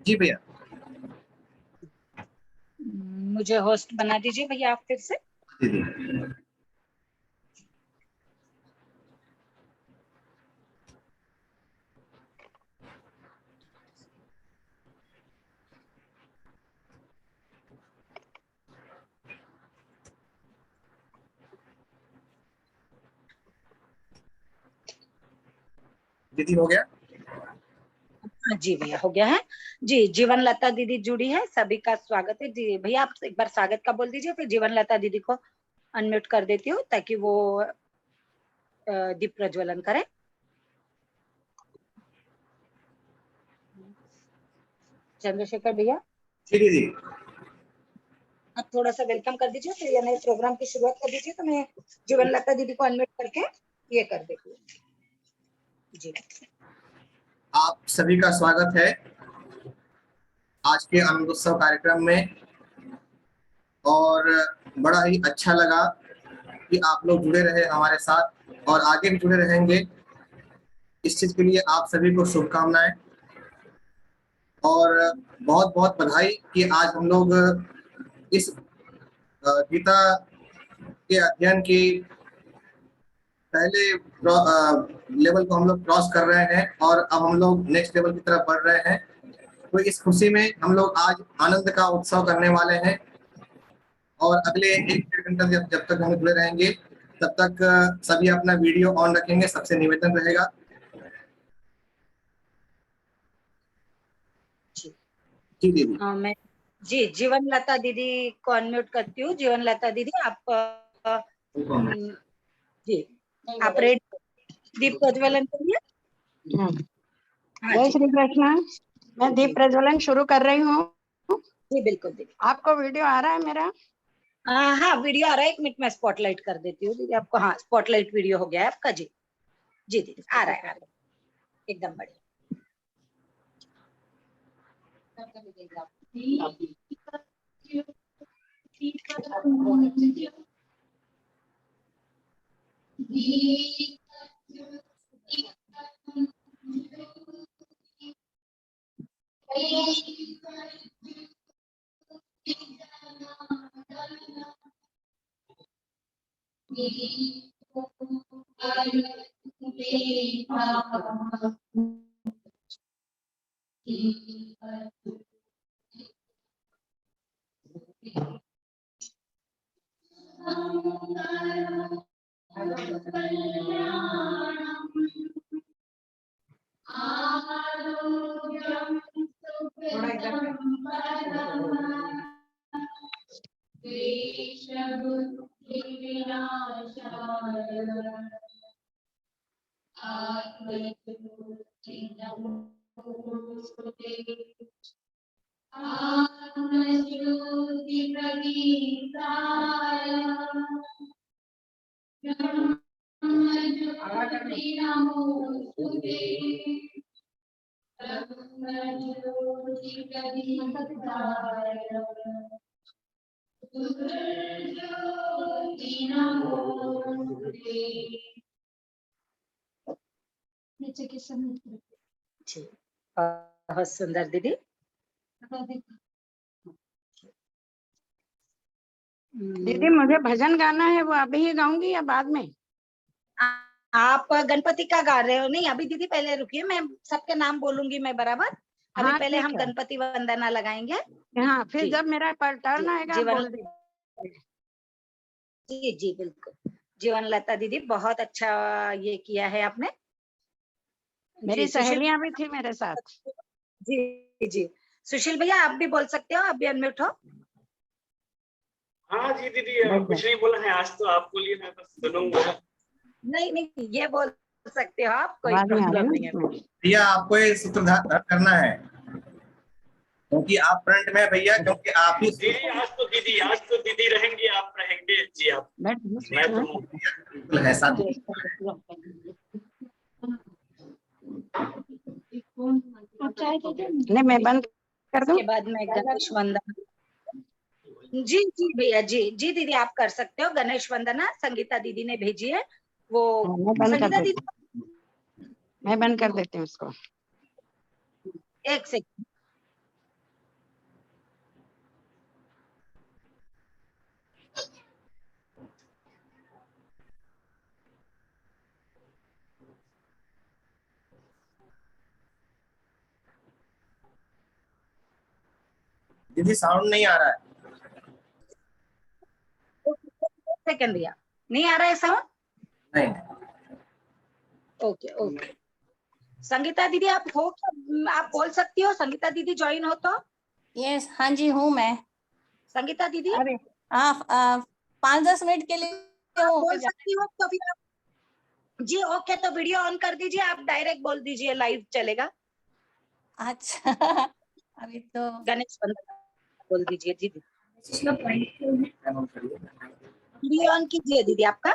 जी भैया। मुझे होस्ट बना दीजिए भैया आप फिर से। जी जी। दीदी हो गया? हाँ जी भैया हो गया है जी। जीवन लता दीदी जुड़ी है, सभी का स्वागत है जी। भैया आप एक बार स्वागत का बोल दीजिए, फिर जीवन लता दीदी को अनम्यूट कर देती हूँ ताकि वो दीप प्रज्वलन करें। चंद्रशेखर भैया जी दीदी। आप थोड़ा सा वेलकम कर दीजिए, फिर ये नए प्रोग्राम की शुरुआत कर दीजिए। तो मैं जीवन लता दीदी को अनम्यूट करके ये कर देती हूँ जी। आप सभी का स्वागत है आज के आनंदोत्सव कार्यक्रम में। और बड़ा ही अच्छा लगा कि आप लोग जुड़े रहे हमारे साथ और आगे भी जुड़े रहेंगे। इस चीज के लिए आप सभी को शुभकामनाएं और बहुत बहुत बधाई कि आज हम लोग इस गीता के अध्ययन की पहले लेवल को हम लोग क्रॉस कर रहे हैं और अब हम लोग नेक्स्ट लेवल की तरफ बढ़ रहे हैं। तो इस खुशी में हम लोग आज आनंद का उत्सव करने वाले हैं और अगले 1-1.5 घंटा जब तक हम जुड़े रहेंगे तब तक सभी अपना वीडियो ऑन रखेंगे, सबसे निवेदन रहेगा। जी दीदी। मैं जी जीवन लता दीदी को अनम्यूट करती हूँ। जीवन लता दीदी आप जी आप रेडी दीप प्रज्वलन के लिए? जय श्री कृष्ण। मैं दीप प्रज्वलन शुरू कर रही हूँ। जी बिल्कुल दीदी। आपको वीडियो आ रहा है मेरा? हाँ वीडियो आ रहा है, 1 मिनट में स्पॉटलाइट कर देती हूँ दीदी आपको। हाँ स्पॉटलाइट वीडियो हो गया है आपका जी। जी दीदी आ रहा है एकदम बढ़िया। जी बहुत सुंदर दीदी। दीदी मुझे भजन गाना है, वो अभी ही गाऊंगी या बाद में? आप गणपति का गा रहे हो? नहीं अभी दीदी पहले रुकिए, मैं सबके नाम बोलूंगी मैं बराबर। अभी हाँ, पहले ठीक हम है। गणपति वंदना लगाएंगे। हाँ फिर जी जब मेरा टर्न जी आएगा आप जीवन बोल दीजिए। जी जी बिल्कुल। जीवन लता दीदी बहुत अच्छा ये किया है आपने। मेरी जी सुशील सहेलियां भी थी मेरे साथ। जी जी सुशील भैया आप भी बोल सकते हो, आप भी अनम्यूट हो। हाँ जी दीदी कुछ नहीं बोला है आज तो, आप बोलिए मैं बस सुनूंगा। नहीं नहीं ये बोल सकते हो आप, कोई आवाज नहीं आ रही प्रॉब्लम ना नहीं है। इसमें। भैया आपको ये सूत्रधार करना है क्योंकि आप फ्रंट में भैया, क्योंकि आप ही दीदी आज तो दीदी रहेंगे, आप रहेंगे जी। आप मैं तो बिल्कुल है साथ। नहीं मैं बंद कर दूं? इसके बाद में गणेश वंदना। जी जी भैया जी जी दीदी आप कर सकते हो। गणेश वंदना संगीता दीदी ने भेजी है वो। मैं बंद कर संगीता देती दीदी हूँ। मैं बंद कर देती हूँ उसको। एक सेकंड दीदी साउंड नहीं आ रहा है। सेकंड भैया, नहीं आ रहा है साउंड? नहीं। Okay okay. संगीता दीदी आप हो क्या? आप बोल सकती हो? संगीता दीदी ज्वाइन हो तो? यस, हाँ जी हूँ मैं। संगीता दीदी अरे 5-10 मिनट के लिए आप हूँ। बोल सकती हो तो फिर आप, जी ओके, तो वीडियो ऑन कर दीजिए, आप डायरेक्ट बोल दीजिए, लाइव चलेगा। अच्छा अभी तो गणेश वंदना बोल दीजिए दीदी। वीडियो ऑन कीजिए दीदी आपका।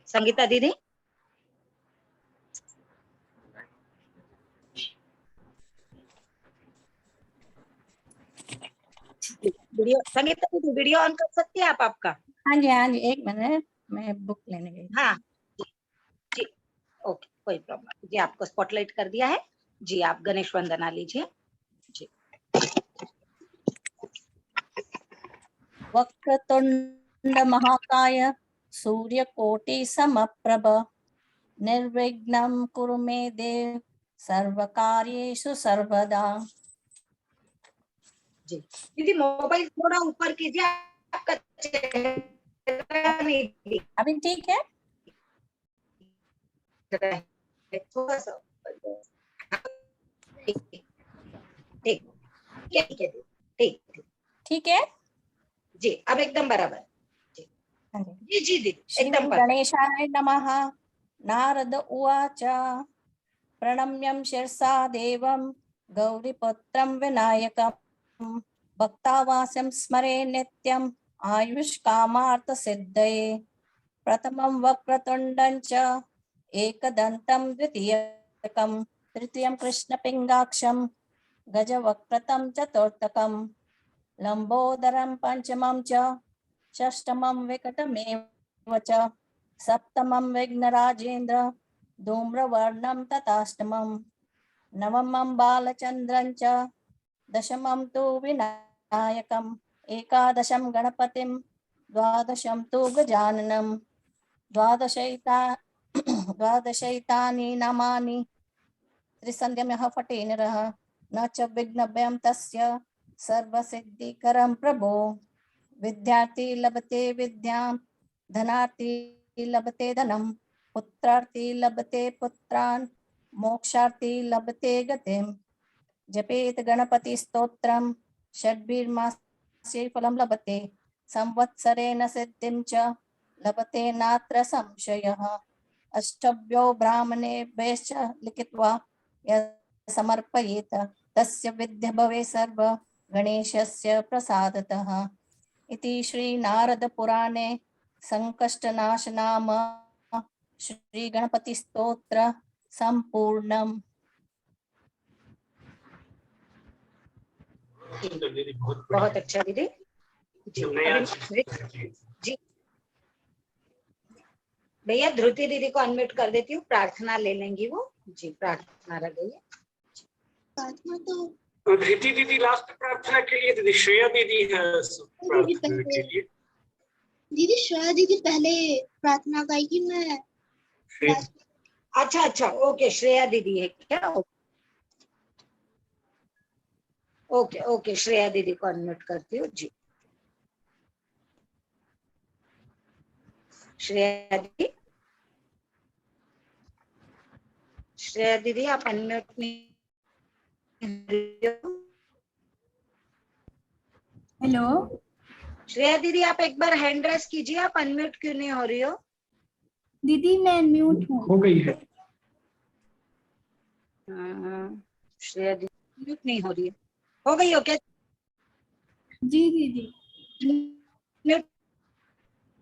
संगीता दीदी वीडियो, संगीता दीदी वीडियो ऑन कर सकती है आप आपका? हाँ जी, एक मिनट, मैं बुक लेने गई। हाँ जी ओके, कोई प्रॉब्लम जी, आपको स्पॉटलाइट कर दिया है जी। आप गणेश वंदना लीजिए जी। वक्रतुंड महाकाय सूर्यकोटि समप्रभ निर्विघ्नं कुरु मे देव सर्वकार्येषु सर्वदा। जी दीदी मोबाइल थोड़ा ऊपर कीजिए, आपका चेहरा नहीं दिख अभी ठीक है? रहा है, थोड़ा सा ठीक ठीक ठीक है ठीक ठीक है जी, अब एकदम बराबर जी। हाँ जी। जी जी दीदी श्री एकदम परफेक्ट। गणेशाय नमः। नारद उवाच प्रणम्यं शिरसा देवं गौरीपुत्रं विनायकं भक्तावास्यं स्मरे नित्यं आयुष्कामार्थसिद्धये। प्रथमं वक्रतुण्डं च एकदन्तं द्वितीयकं तृतीयं कृष्णपिङ्गाक्षं गजवक्त्रतं चतुर्थकं लंबोदरं पंचमं च षष्ठमं विकटमेव च सप्तमं विघ्नराजेन्द्र धूम्रवर्णं तथाष्टमं नवमं बालचन्द्रं च दशमं तु विनायकम् एकादशं गणपतिं द्वादशं तु गजाननं द्वादशैतानि नामानि त्रिसन्ध्यमः फटेनरः न च विघ्नभयं तस्य सर्वसिद्धिकरं प्रभो। विद्यार्थी लभते विद्यां धनार्थी लभते धनं पुत्रार्थी लभते पुत्रान् मोक्षार्थी लभते गतिं। जपेत गणपति स्तोत्रं षड्भिर्मासे फलं लभते संवत्सरेण सिद्धिं च लभते नात्र संशयः। अष्टभ्यो ब्राह्मणेभ्यश्च लिखित्वा यः समर्पयेत तस्य विद्या भवे सर्व गणेशस्य प्रसादतः। इति श्री नारद पुराणे संकष्टनाशनाम श्री गणपति स्तोत्र संपूर्णम। बहुत अच्छा दीदी जी। भैया ध्रुति दीदी को अनम्यूट कर देती हूँ, प्रार्थना ले लेंगी वो जी। प्रार्थना रह गई है प्रार्थना तो धृति दीदी लास्ट प्रार्थना के लिए, दीदी श्रेया दीदी है प्रार्थना के लिए। दीदी श्रेया दीदी पहले प्रार्थना गाएगी, मैं अच्छा अच्छा ओके, श्रेया दीदी है क्या? ओके ओके, श्रेया दीदी को अनम्यूट करती हूँ जी। श्रेया दीदी, श्रेया दीदी आप अनम्यूट नहीं। हेलो श्रेया दीदी आप एक बार हैंड रेस कीजिए, आप अनम्यूट क्यों नहीं हो रही हो? दीदी मैं अनम्यूट हूँ। हो गई है। श्रेया दीदी म्यूट नहीं हो रही है, हो गई हो क्या? जी दीदी म्यूट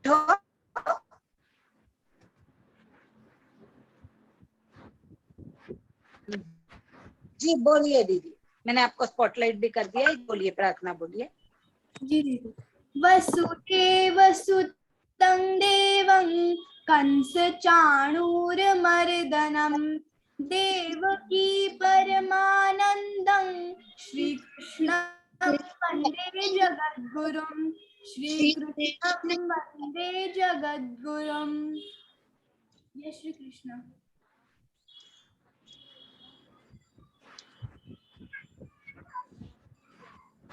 हो। जी बोलिए दीदी, मैंने आपको स्पॉटलाइट भी कर दिया है, बोलिए प्रार्थना बोलिए। जी दीदी। वसुदेव सुतं देवं कंस चाणूरमर्दनं देवकी परमानन्दं श्रीकृष्णं वन्दे जगद्गुरुं श्रीकृष्णं वन्दे जगद्गुरुम्। जय श्री कृष्ण।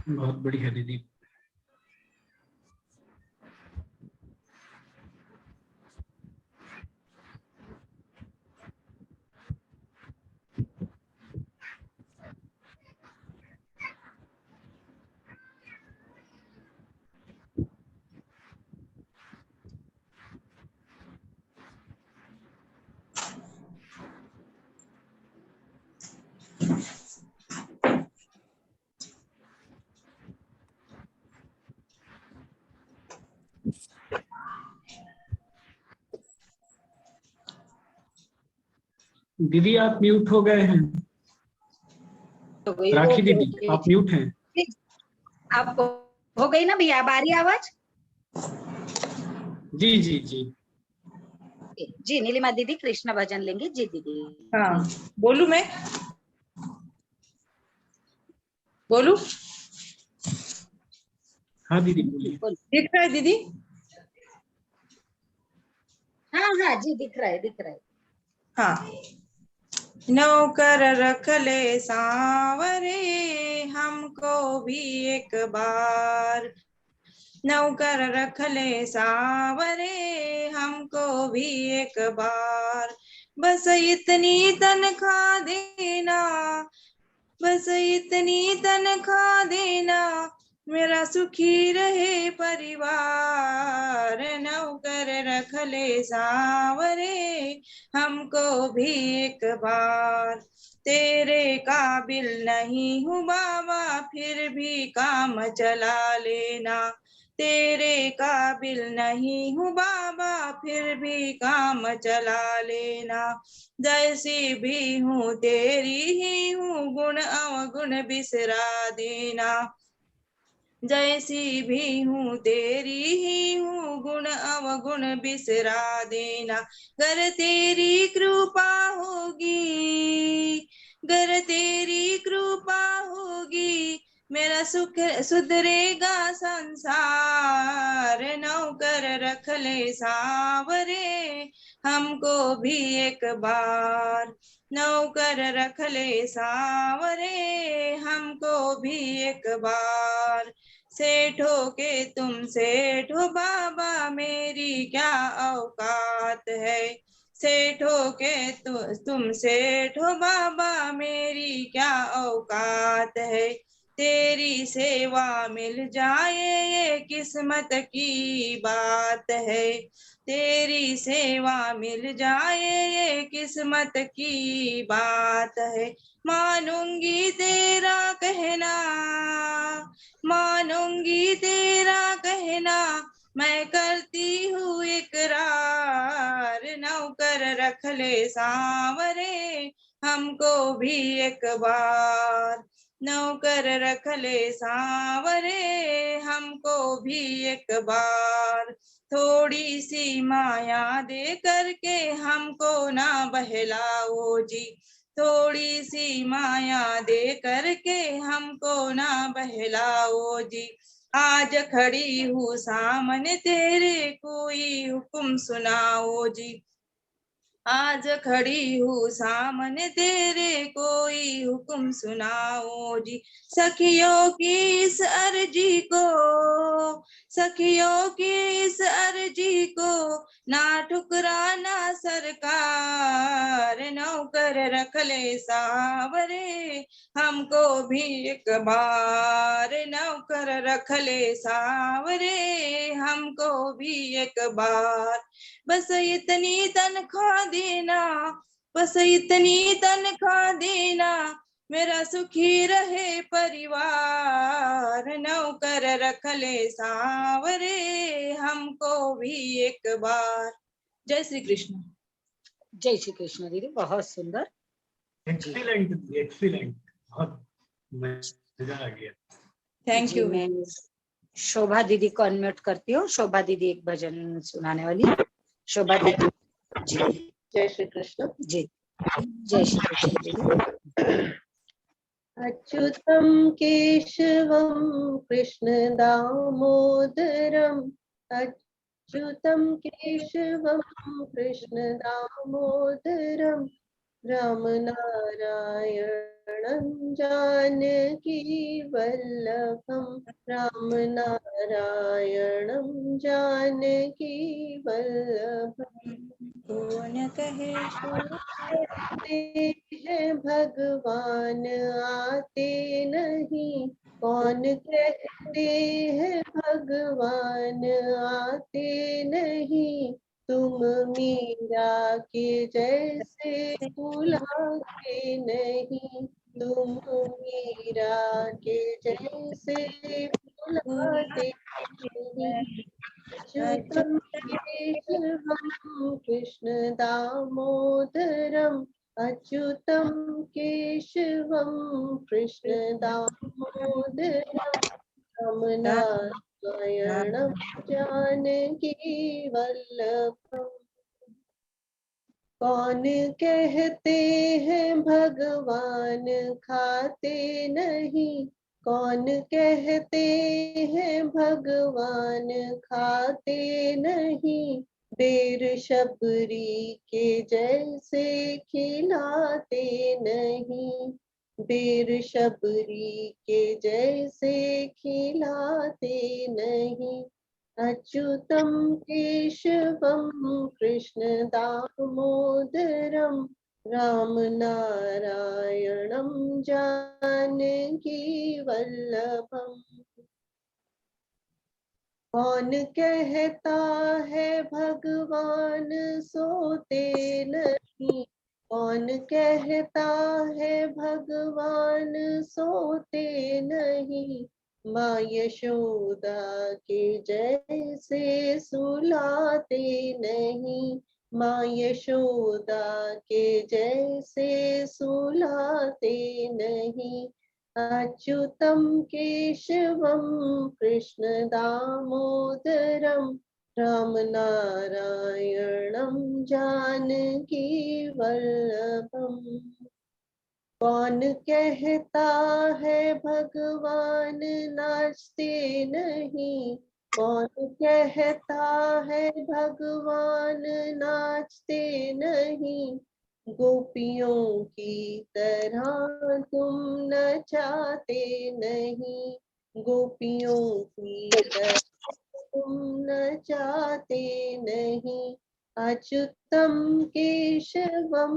बहुत बढ़िया दीदी। दीदी आप म्यूट हो गए हैं। हो गई राखी वो दीदी आप म्यूट हैं। आपको हो गई ना भैया, अब आ रही है आवाज? जी जी जी। जी नीलिमा दीदी कृष्ण भजन लेंगे। जी दीदी। हाँ बोलू, मैं बोलू? हाँ दीदी बोलिए। दिख रहा है दीदी? हाँ हाँ जी दिख रहा है, दिख रहा है। हाँ। नौकर रख ले सांवरे हमको भी एक बार, नौकर रख ले सांवरे हमको भी एक बार, बस इतनी तनख्वाह देना, बस इतनी तनख्वाह देना, मेरा सुखी रहे परिवार, नौकर रख ले सांवरे हमको भी एक बार, तेरे काबिल नहीं हूँ बाबा फिर भी काम चला लेना, तेरे काबिल नहीं हूँ बाबा फिर भी काम चला लेना, जैसी भी हूँ तेरी ही हूँ गुण अवगुण बिसरा देना, जैसी भी हूँ तेरी ही हूँ गुण अवगुण बिसरा देना, गर तेरी कृपा होगी, गर तेरी कृपा होगी मेरा सुख सुधरेगा संसार, नौकर रख ले सांवरे हमको भी एक बार, नौकर रख ले सांवरे हमको भी एक बार, सेठों के तुम सेठो बाबा मेरी क्या औकात है, सेठों के तुम सेठो बाबा मेरी क्या औकात है, तेरी सेवा मिल जाए ये किस्मत की बात है, तेरी सेवा मिल जाए ये किस्मत की बात है, मानूंगी तेरा कहना, मानूंगी तेरा कहना, मैं करती हूँ इकरार, नौकर रख ले सांवरे हमको भी एक बार, नौकर रख ले सांवरे हमको भी एक बार, थोड़ी सी माया दे करके हमको ना बहलाओ जी, थोड़ी सी माया दे करके हमको ना बहलाओ जी, आज खड़ी हूँ सामने तेरे कोई हुक्म सुनाओ जी, आज खड़ी हूँ सामने तेरे कोई हुक्म सुनाओ जी, सखियों की इस अर्जी को, सखियों की इस अर्जी को ना ठुकराना सरकार, नौकर रख ले सांवरे हमको भी एक बार, नौकर रख ले सांवरे हमको भी एक बार, बस इतनी तनख्वाह देना, बस इतनी तनख्वाह देना, मेरा सुखी रहे परिवार, नौकर रख ले सांवरे हमको भी एक बार। जय श्री कृष्ण। जय श्री कृष्ण दीदी, बहुत सुंदर। एक्सीलेंट एक्सीलेंट, बहुत मजा आ गया। Thank you. मैं शोभा दीदी को अनम्यूट करती हूँ। शोभा दीदी एक भजन सुनाने वाली है। शोभा दीदी जी। जय श्री कृष्ण। जी जय श्री कृष्ण दीदी। अच्युतं केशवं कृष्ण दामोदरं, अच्युतं अच्युतं केशवं कृष्ण दामोदरं रामनारायणं जानकी वल्लभं रामनारायणं जानकी वल्लभं कौन कहे आते हैं भगवान आते नहीं कौन कहते हैं भगवान आते नहीं तुम मीरा के जैसे बुलाते नहीं तुम मीरा के जैसे बुलाते नहीं अच्युतं केशवं कृष्ण दामोदरम् अच्युतं केशवं कृष्ण दामोदरं रामनारायणं जानकी वल्लभम् कौन कहते हैं भगवान खाते नहीं कौन कहते हैं भगवान खाते नहीं बेर शबरी के जैसे खिलाते नहीं बेर शबरी के जैसे खिलाते नहीं अच्युतं केशवं कृष्ण दामोदरं रामनारायणं जानकी वल्लभम् कौन कहता है भगवान सोते नहीं कौन कहता है भगवान सोते नहीं माँ यशोदा के जैसे सुलाते नहीं माँ यशोदा के जैसे सुलाते नहीं अच्युतं केशवं कृष्ण दामोदरं रामनारायणं जानकी वल्लभम् कौन कहता है भगवान नाचते नहीं कौन कहता है भगवान नाचते नहीं गोपियों की तरह तुम नचाते नहीं गोपियों की तरह तुम नचाते नहीं अच्युतं केशवं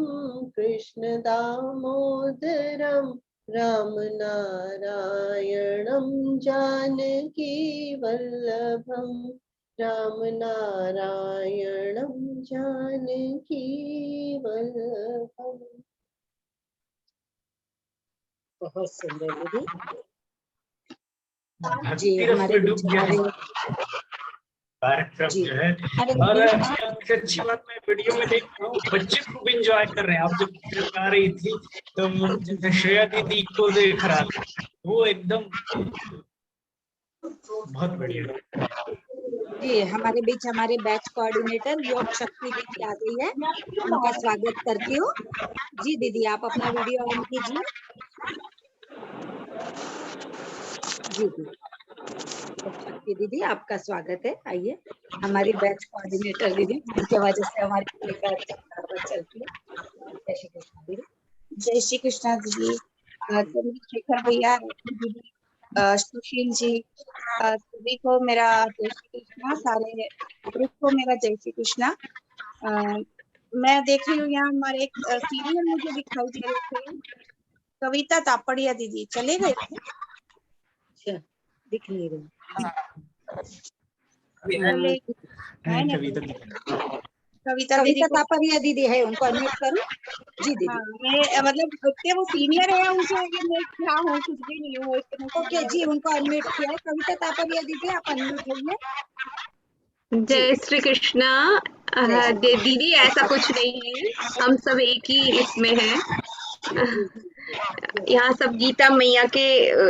कृष्ण दामोदरं रामनारायणं जानकी वल्लभं रामनारायणं जानकी वल्लभम् बहुत सुंदर दीदी जी। भक्ति रस हमारे में डूब गया है कार्यक्रम जी जो है। और सबसे अच्छी बात मैं वीडियो में देख रहा हूँ बच्चे खूब एंजॉय कर रहे हैं। आप जब आ रही थी तो जैसे श्रेया दीदी को देख रहा था वो एकदम बहुत बढ़िया। जी, हमारे बीच हमारे बैच कोऑर्डिनेटर योग शक्ति दीदी आ गई है, उनका स्वागत करती हूँ। जी दीदी, आप अपना वीडियो ऑन कीजिए। जी दीदी, योग शक्ति दीदी आपका स्वागत है। आइए, हमारी बैच कोऑर्डिनेटर दीदी, जिनकी वजह से हमारी बैच चलती है। जय श्री कृष्ण दीदी। जय श्री कृष्णा दीदी, चंद्रशेखर भैया, दीदी, सुशील जी, सभी को मेरा जय श्री कृष्णा, सारे ग्रुप को मेरा जय श्री कृष्णा। मैं देख रही हूँ यहाँ हमारे एक सीरियल मुझे दिखाई दे रहे थे, कविता तापड़िया दीदी चले गए थे? अच्छा, दिख नहीं रही। कविता तापड़िया दीदी है, उनको अनम्यूट करूं? जी दीदी। हाँ, मैं मतलब वो सीनियर है, उनसे आगे मैं क्या हूँ, कुछ भी नहीं हूँ। ओके जी, उनको अनम्यूट किया है। कविता तापड़िया दीदी आप अनम्यूट होइए। जय श्री कृष्णा। दीदी ऐसा कुछ नहीं है, हम सब एक ही इसमें हैं। यहाँ सब गीता मैया के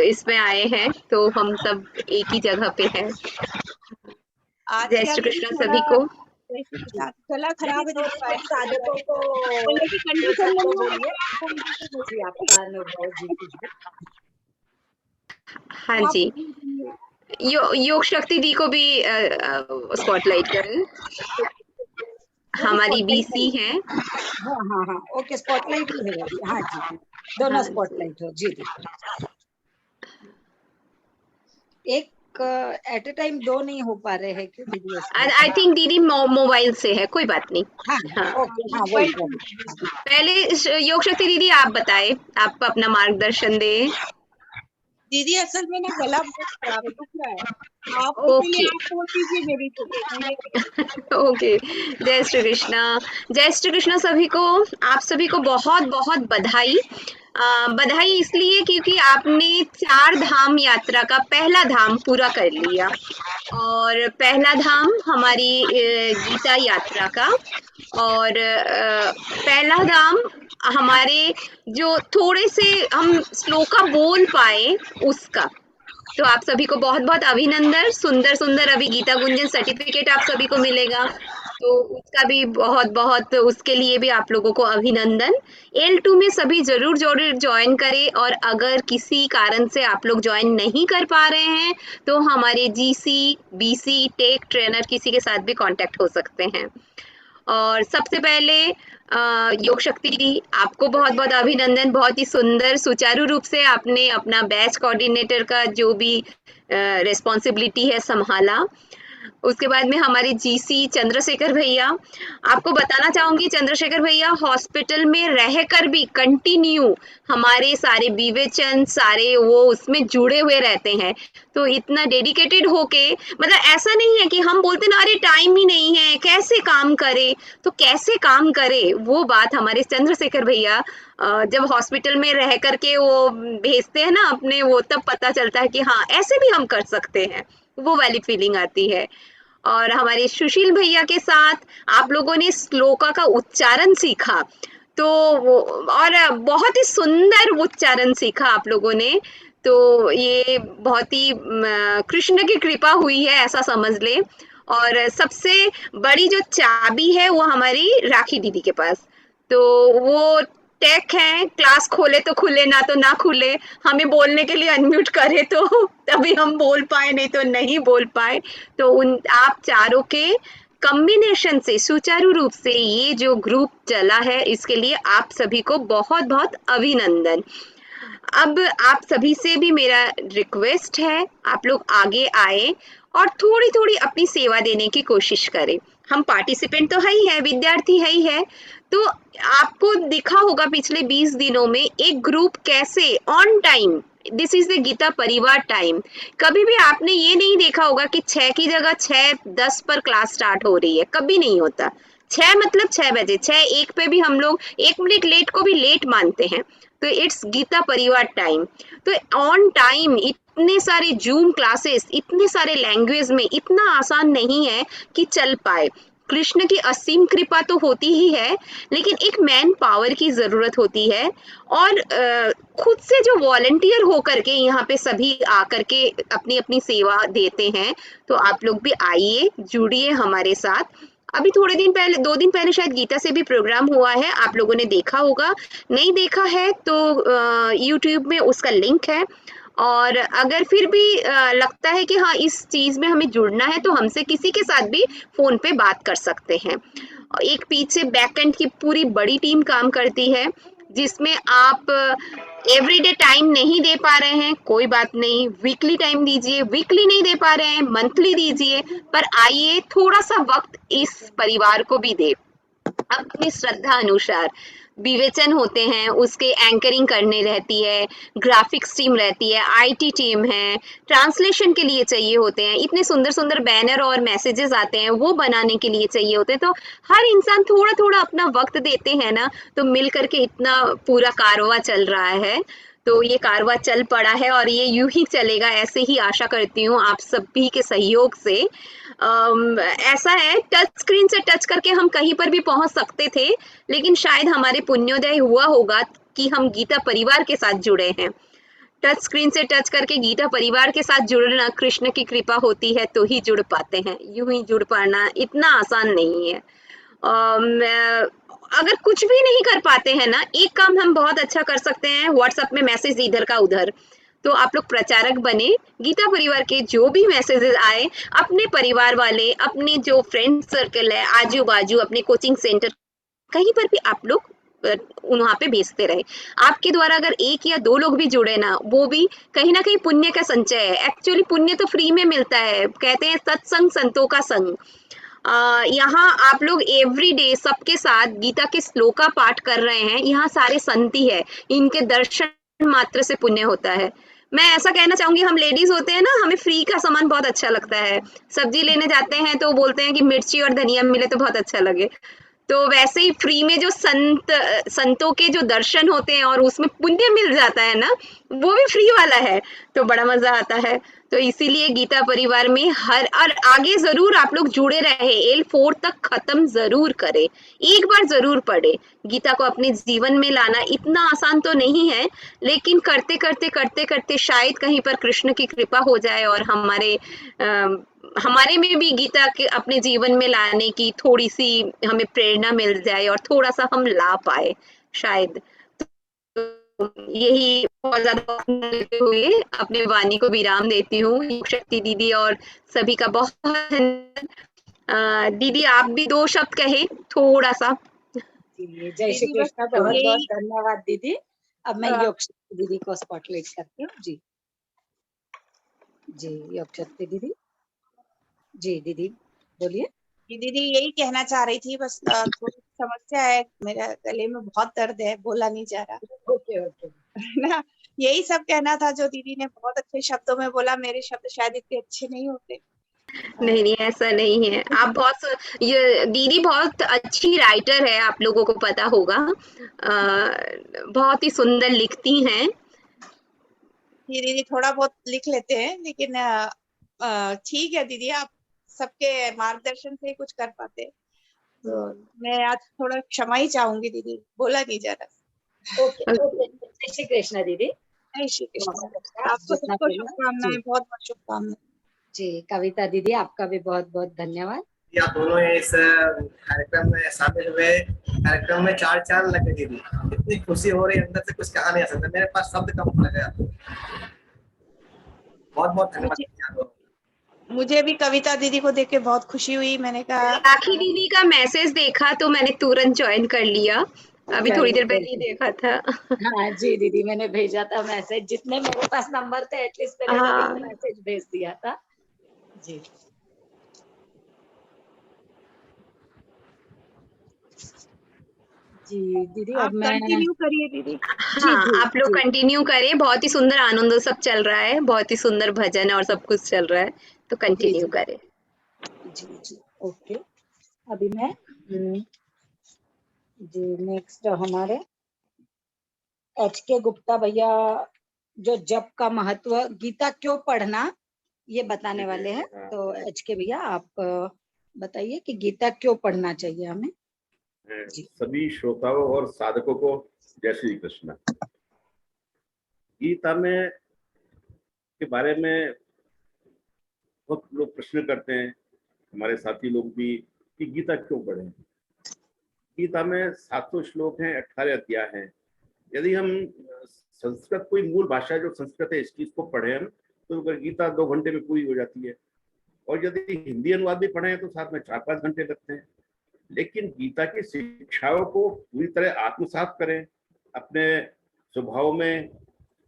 इसमें आए हैं, तो हम सब एक ही जगह पे हैं। जय श्री कृष्णा सभी को। गला खराब है, साधकों को बोलने की कंडीशन नहीं बोलिए जी, आपका अनुभव जी। हाँ जी, योग शक्ति दी को भी स्पॉटलाइट करें। हमारी बीसी है। हाँ हाँ हाँ, ओके, स्पॉटलाइट ही है वो भी। हाँ जी, दोनों हाँ जी। स्पॉटलाइट हो जी दी। एक एट ए टाइम दो नहीं हो पा रहे हैं क्यों दीदी उसमें? आई थिंक दीदी मोबाइल से है, कोई बात नहीं। हाँ हाँ, ओके, हाँ वही प्रॉब्लम। पहले योग शक्ति दीदी आप बताए, आप अपना मार्गदर्शन दे। दीदी असल में ना गला बहुत खराब है, दुख रहा है। आप ओके। इसीलिए आप बोल दीजिए मेरी तो मैं ये ओके, जय श्री कृष्णा। जय श्री कृष्णा सभी को। आप सभी को बहुत बहुत बधाई। बधाई इसलिए क्योंकि आपने 4 धाम यात्रा का पहला धाम पूरा कर लिया। और पहला धाम हमारी गीता यात्रा का, और पहला धाम हमारे जो थोड़े से हम श्लोका बोल पाए उसका। तो आप सभी को बहुत बहुत अभिनंदन। सुंदर सुंदर अभी गीता गुंजन सर्टिफिकेट आप सभी को मिलेगा, तो उसका भी बहुत बहुत, उसके लिए भी आप लोगों को अभिनंदन। L2 में सभी जरूर जरूर ज्वाइन करें, और अगर किसी कारण से आप लोग ज्वाइन नहीं कर पा रहे हैं तो हमारे GC BC टेक ट्रेनर किसी के साथ भी कांटेक्ट हो सकते हैं। और सबसे पहले योग शक्ति दी, आपको बहुत बहुत अभिनंदन। बहुत ही सुंदर सुचारू रूप से आपने अपना बैच कोऑर्डिनेटर का जो भी रिस्पॉन्सिबिलिटी है संभाला। उसके बाद में हमारे GC चंद्रशेखर भैया, आपको बताना चाहूंगी चंद्रशेखर भैया हॉस्पिटल में रहकर भी कंटिन्यू हमारे सारे विवेचन सारे वो उसमें जुड़े हुए रहते हैं। तो इतना डेडिकेटेड होके, मतलब ऐसा नहीं है कि हम बोलते ना अरे टाइम ही नहीं है कैसे काम करे, तो कैसे काम करे वो बात हमारे चंद्रशेखर भैया जब हॉस्पिटल में रह करके वो भेजते हैं ना अपने, वो तब पता चलता है कि हाँ ऐसे भी हम कर सकते हैं, वो वाली फीलिंग आती है। और हमारे सुशील भैया के साथ आप लोगों ने श्लोका का उच्चारण सीखा, तो वो और बहुत ही सुंदर उच्चारण सीखा आप लोगों ने। तो ये बहुत ही कृष्ण की कृपा हुई है ऐसा समझ ले। और सबसे बड़ी जो चाबी है वो हमारी राखी दीदी के पास, तो वो टेक है, क्लास खोले तो खुले, ना तो ना खुले, हमें बोलने के लिए अनम्यूट करे तो तभी हम बोल पाए, नहीं तो नहीं बोल पाए। तो उन आप चारों के कॉम्बिनेशन से सुचारू रूप से ये जो ग्रुप चला है, इसके लिए आप सभी को बहुत बहुत अभिनंदन। अब आप सभी से भी मेरा रिक्वेस्ट है, आप लोग आगे आए और थोड़ी थोड़ी अपनी सेवा देने की कोशिश करें। हम पार्टिसिपेंट तो है ही है, विद्यार्थी है ही है, तो आपको दिखा होगा पिछले 20 दिनों में एक ग्रुप कैसे on time, this is the Gita Parivar time, कभी भी आपने ये नहीं देखा होगा कि 6 की जगह 6:10 पर क्लास स्टार्ट हो रही है, कभी नहीं होता। 6 मतलब 6 बजे, 6:01 पे भी हम लोग 1 मिनट लेट को भी लेट मानते हैं। तो इट्स गीता परिवार टाइम, तो ऑन टाइम इतने सारे जूम क्लासेस, इतने सारे लैंग्वेज में, इतना आसान नहीं है कि चल पाए। कृष्ण की असीम कृपा तो होती ही है, लेकिन एक मैन पावर की जरूरत होती है। और खुद से जो वॉलंटियर होकर के यहाँ पे सभी आकर के अपनी अपनी सेवा देते हैं, तो आप लोग भी आइए, जुड़िए हमारे साथ। अभी थोड़े दिन पहले, 2 दिन पहले शायद गीता से भी प्रोग्राम हुआ है, आप लोगों ने देखा होगा, नहीं देखा है तो यूट्यूब में उसका लिंक है। और अगर फिर भी लगता है कि हाँ इस चीज में हमें जुड़ना है, तो हमसे किसी के साथ भी फोन पे बात कर सकते हैं। एक पीछे बैकएंड की पूरी बड़ी टीम काम करती है, जिसमें आप एवरीडे टाइम नहीं दे पा रहे हैं कोई बात नहीं, वीकली टाइम दीजिए, वीकली नहीं दे पा रहे हैं मंथली दीजिए, पर आइए थोड़ा सा वक्त इस परिवार को भी दे। अपनी श्रद्धा अनुसार विवेचन होते हैं, उसके एंकरिंग करने रहती है, ग्राफिक्स टीम रहती है, IT टीम है, ट्रांसलेशन के लिए चाहिए होते हैं, इतने सुंदर सुंदर बैनर और मैसेजेस आते हैं वो बनाने के लिए चाहिए होते हैं। तो हर इंसान थोड़ा थोड़ा अपना वक्त देते हैं ना, तो मिल करके इतना पूरा कारवां चल रहा है। तो ये कारवां चल पड़ा है और ये यूं ही चलेगा, ऐसे ही आशा करती हूँ आप सभी के सहयोग से। ऐसा है, टच स्क्रीन से टच करके हम कहीं पर भी पहुंच सकते थे, लेकिन शायद हमारे पुण्योदय हुआ होगा कि हम गीता परिवार के साथ जुड़े हैं। टच स्क्रीन से टच करके गीता परिवार के साथ जुड़ना कृष्ण की कृपा होती है तो ही जुड़ पाते हैं, यूं ही जुड़ पाना इतना आसान नहीं है। अगर कुछ भी नहीं कर पाते हैं ना, एक काम हम बहुत अच्छा कर सकते हैं, व्हाट्सएप में मैसेज इधर का उधर, तो आप लोग प्रचारक बने, गीता परिवार के जो भी मैसेजेस आए अपने परिवार वाले, अपने जो फ्रेंड सर्कल है, आजू बाजू, अपने कोचिंग सेंटर, कहीं पर भी आप लोग वहां पे भेजते रहे। आपके द्वारा अगर 1 या 2 लोग भी जुड़े ना, वो भी कहीं ना कहीं पुण्य का संचय है। एक्चुअली पुण्य तो फ्री में मिलता है, कहते हैं सत्संग संतों का संग। यहाँ आप लोग एवरी डे सबके साथ गीता के श्लोक का पाठ कर रहे हैं, यहाँ सारे संत ही है, इनके दर्शन मात्र से पुण्य होता है। मैं ऐसा कहना चाहूंगी, हम लेडीज होते हैं ना, हमें फ्री का सामान बहुत अच्छा लगता है। सब्जी लेने जाते हैं तो बोलते हैं कि मिर्ची और धनिया मिले तो बहुत अच्छा लगे। तो वैसे ही फ्री में जो संतों के जो दर्शन होते हैं और उसमें पुण्य मिल जाता है ना, वो भी फ्री वाला है, तो बड़ा मजा आता है। तो इसीलिए गीता परिवार में और आगे जरूर आप लोग जुड़े रहे, L4 तक खत्म जरूर करें, एक बार जरूर पढ़े। गीता को अपने जीवन में लाना इतना आसान तो नहीं है, लेकिन करते करते करते करते शायद कहीं पर कृष्ण की कृपा हो जाए और हमारे में भी गीता के अपने जीवन में लाने की थोड़ी सी हमें प्रेरणा मिल जाए और थोड़ा सा हम ला पाए शायद। तो यही बहुत ज्यादा लेते हुए अपने वाणी को विराम देती हूँ। शक्ति दीदी और सभी का बहुत धन्यवाद। दीदी आप भी 2 शब्द कहे थोड़ा सा। जय श्री कृष्ण, बहुत बहुत धन्यवाद दीदी। अब मैं योग शक्ति दीदी को स्पॉटलाइट करती हूँ। जी जी, योग शक्ति दीदी। जी दीदी बोलिए। दीदी यही कहना चाह रही थी, बस थोड़ी समस्या है, मेरे गले में बहुत दर्द है, बोला नहीं जा रहा। ओके ओके ना, यही सब कहना था जो दीदी ने बहुत अच्छे शब्दों में बोला। मेरे शब्द शायद इतने अच्छे नहीं होते। नहीं नहीं, ऐसा नहीं है। आप ये दीदी बहुत अच्छी राइटर है, आप लोगों को पता होगा। बहुत ही सुंदर लिखती हैं। दीदी थोड़ा बहुत लिख लेते हैं, लेकिन ठीक है दीदी, आप सबके मार्गदर्शन से ही कुछ कर पाते। तो मैं आज थोड़ा क्षमा ही चाहूंगी दीदी, बोला नहीं जा रहा। ओके ओके, जय श्री कृष्ण दीदी। जय श्री कृष्ण। आपको सबको शुभकामनाएं, बहुत बहुत शुभकामनाएं। जी कविता दीदी, आपका भी बहुत बहुत धन्यवाद। आप दोनों इस कार्यक्रम में शामिल हुए। कार्यक्रम में 4 चांद लगे दीदी, इतनी खुशी हो रही, अंदर से कुछ कहा नहीं आ सकता, मेरे पास शब्द कम लग गया। बहुत बहुत धन्यवाद। मुझे भी कविता दीदी को देख के बहुत खुशी हुई। मैंने कहा राखी दीदी का मैसेज देखा तो मैंने तुरंत ज्वाइन कर लिया, अभी थोड़ी देर पहले ही देखा था। हाँ जी दीदी, मैंने भेजा था मैसेज, जितने मेरे पास नंबर थे एटलीस्ट मैंने सभी को मैसेज भेज दिया था। जी जी दीदी, अब मैं कंटिन्यू करिए दीदी। हाँ, आप लोग कंटिन्यू करें, बहुत ही सुंदर आनंद सब चल रहा है, बहुत ही सुंदर भजन और सब कुछ चल रहा है, तो कंटिन्यू करें। जी जी ओके। अभी मैं जी नेक्स्ट हमारे HK गुप्ता भैया जो जप का महत्व, गीता क्यों पढ़ना, ये बताने वाले हैं। तो HK भैया आप बताइए कि गीता क्यों पढ़ना चाहिए हमें। सभी श्रोताओं और साधकों को जय श्री कृष्ण। गीता में के बारे में बहुत लोग प्रश्न करते हैं, हमारे साथी लोग भी, कि गीता क्यों पढ़ें। गीता में 700 श्लोक हैं, 18 अध्याय हैं। यदि हम संस्कृत, कोई मूल भाषा जो संस्कृत है, इसको पढ़े हम, तो गीता 2 घंटे में पूरी हो जाती है। और यदि हिंदी अनुवाद भी पढ़े तो साथ में 4-5 घंटे लगते हैं। लेकिन गीता की शिक्षाओं को पूरी तरह आत्मसात करें, अपने स्वभाव में,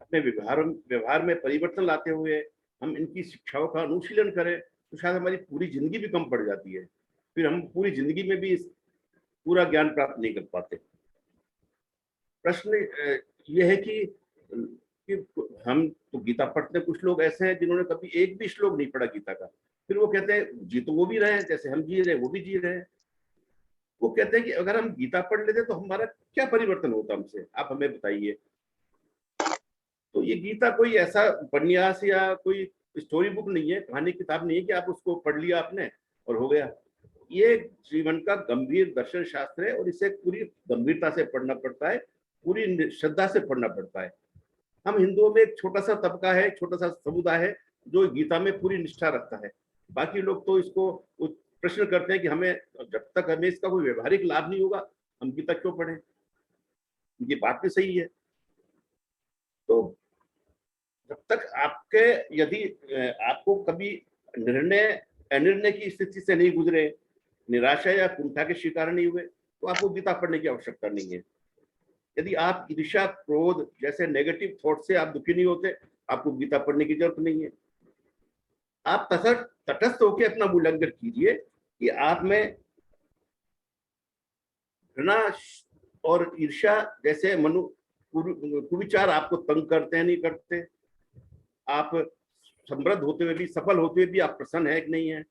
अपने व्यवहार में परिवर्तन लाते हुए हम इनकी शिक्षाओं का अनुशीलन करें, तो शायद हमारी पूरी जिंदगी भी कम पड़ जाती है, फिर हम पूरी जिंदगी में भी पूरा ज्ञान प्राप्त नहीं कर पाते। प्रश्न यह है कि हम तो गीता पढ़ते हैं, कुछ लोग ऐसे हैं जिन्होंने कभी एक भी श्लोक नहीं पढ़ा गीता का, फिर वो कहते हैं जी तो वो भी रहे हैं, जैसे हम जी रहे हैं वो भी जी रहे हैं। वो कहते हैं कि अगर हम गीता पढ़ लेते तो हमारा क्या परिवर्तन होता हमसे, आप हमें बताइए। तो ये गीता कोई ऐसा उपन्यास या कोई स्टोरी बुक नहीं है, कहानी किताब नहीं है कि आप उसको पढ़ लिया आपने और हो गया। ये जीवन का गंभीर दर्शन शास्त्र है और इसे पूरी गंभीरता से पढ़ना पड़ता है, पूरी श्रद्धा से पढ़ना पड़ता है। हम हिंदुओं में एक छोटा सा तबका है, छोटा सा समुदाय है जो गीता में पूरी निष्ठा रखता है। बाकी लोग तो इसको प्रश्न करते हैं कि हमें, जब तक हमें इसका कोई व्यवहारिक लाभ नहीं होगा हम गीता क्यों पढ़ें। ये बात भी सही है। तो जब तक आपके यदि आपको कभी अनिर्णय की स्थिति से नहीं गुजरे, निराशा या कुंठा के शिकार नहीं हुए, तो आपको गीता पढ़ने की आवश्यकता नहीं है। यदि आप ईर्ष्या, क्रोध जैसे नेगेटिव थॉट से आप दुखी नहीं होते, आपको गीता पढ़ने की जरूरत नहीं है। आप तटस्थ होकर अपना मूल्यांकन कीजिए कि आप में घृणा और ईर्ष्या जैसे कुविचार आपको तंग करते हैं, नहीं करते। आप समृद्ध होते हुए भी, सफल होते हुए भी आप प्रसन्न है कि नहीं है।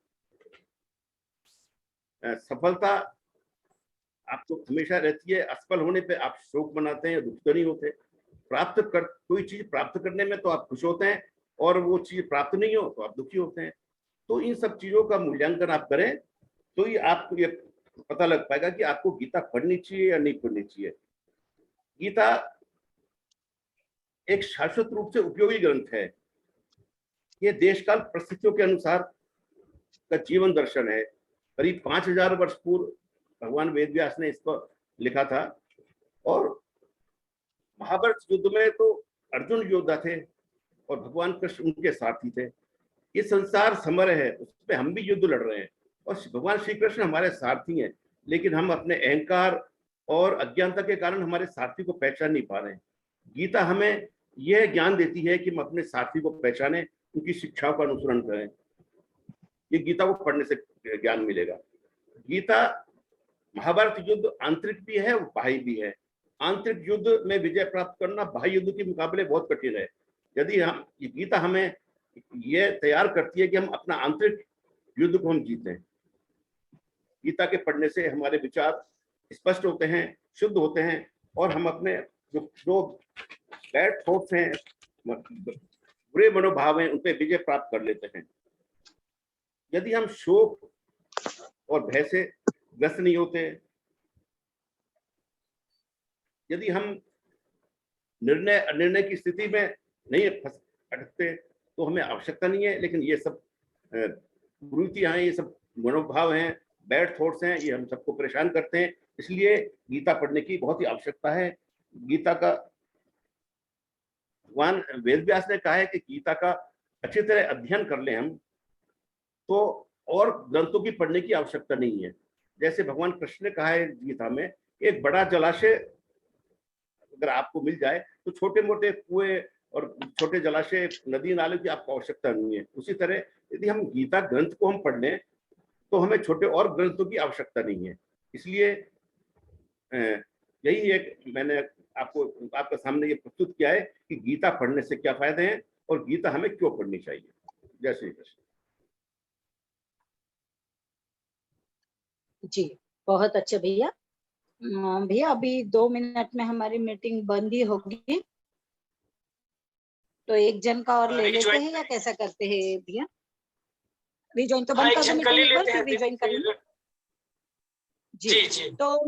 सफलता आपको हमेशा रहती है, असफल होने पे आप शोक मनाते हैं, दुख तो नहीं होते। कोई चीज प्राप्त करने में तो आप खुश होते हैं, और वो चीज प्राप्त नहीं हो तो आप दुखी होते हैं। तो इन सब चीजों का मूल्यांकन आप करें तो ही आपको ये पता लग पाएगा कि आपको गीता पढ़नी चाहिए या नहीं पढ़नी चाहिए। गीता एक शाश्वत रूप से उपयोगी ग्रंथ है। ये देश काल परिस्थितियों के अनुसार का जीवन दर्शन है। करीब 5000 वर्ष पूर्व भगवान वेद व्यास ने इसको लिखा था, और महाभारत युद्ध में तो अर्जुन योद्धा थे और भगवान कृष्ण उनके सारथी थे। ये संसार समर है, उसमें हम भी युद्ध लड़ रहे हैं, और भगवान श्री कृष्ण हमारे सारथी हैं, लेकिन हम अपने अहंकार और अज्ञानता के कारण हमारे सारथी को पहचान नहीं पा रहे हैं। गीता हमें यह ज्ञान देती है कि हम अपने सारथी को पहचानें, उनकी शिक्षाओं का अनुसरण करें। ये गीता को पढ़ने से ज्ञान मिलेगा। गीता महाभारत युद्ध आंतरिक भी है और बाह्य भी है। आंतरिक युद्ध में विजय प्राप्त करना बाह्य युद्ध के मुकाबले बहुत कठिन है। यदि हम गीता हमें यह तैयार करती है कि हम अपना आंतरिक युद्ध को हम जीतें। गीता के पढ़ने से हमारे विचार स्पष्ट होते हैं, शुद्ध होते हैं, और हम अपने जो बैड थॉट्स हैं, बुरे मनोभाव हैं, उन पे विजय प्राप्त कर लेते हैं। यदि हम शोक और भय से ग्रस्त नहीं होते, यदि हम निर्णय की स्थिति में नहीं अटकते, तो हमें आवश्यकता नहीं है। लेकिन ये सब कुरीतियां हैं, ये सब मनोभाव हैं, बैड थॉट्स हैं, ये हम सबको परेशान करते हैं। इसलिए गीता पढ़ने की बहुत ही आवश्यकता है। गीता का भगवान वेद व्यास ने कहा है कि गीता का अच्छी तरह अध्ययन कर लें हम, तो और ग्रंथों की पढ़ने की आवश्यकता नहीं है। जैसे भगवान कृष्ण ने कहा है गीता में, एक बड़ा जलाशय अगर आपको मिल जाए तो छोटे मोटे कुएं और छोटे जलाशय, नदी नाले की आपको आवश्यकता नहीं है। उसी तरह यदि हम गीता ग्रंथ को हम पढ़ लें तो हमें छोटे और ग्रंथों की आवश्यकता नहीं है। इसलिए यही एक मैंने आपके सामने ये प्रस्तुत किया है कि गीता पढ़ने से क्या फायदे हैं और गीता हमें क्यों पढ़नी चाहिए। जय श्री कृष्ण। जी बहुत अच्छे भैया। भैया अभी 2 मिनट में हमारी मीटिंग बंद ही होगी, तो एक जन का और ले लेते हैं या कैसा करते हैं भैया? रिजॉइन तो बंद कर दो मीटिंग, एक बार फिर रिजॉइन करेंगे। जी तो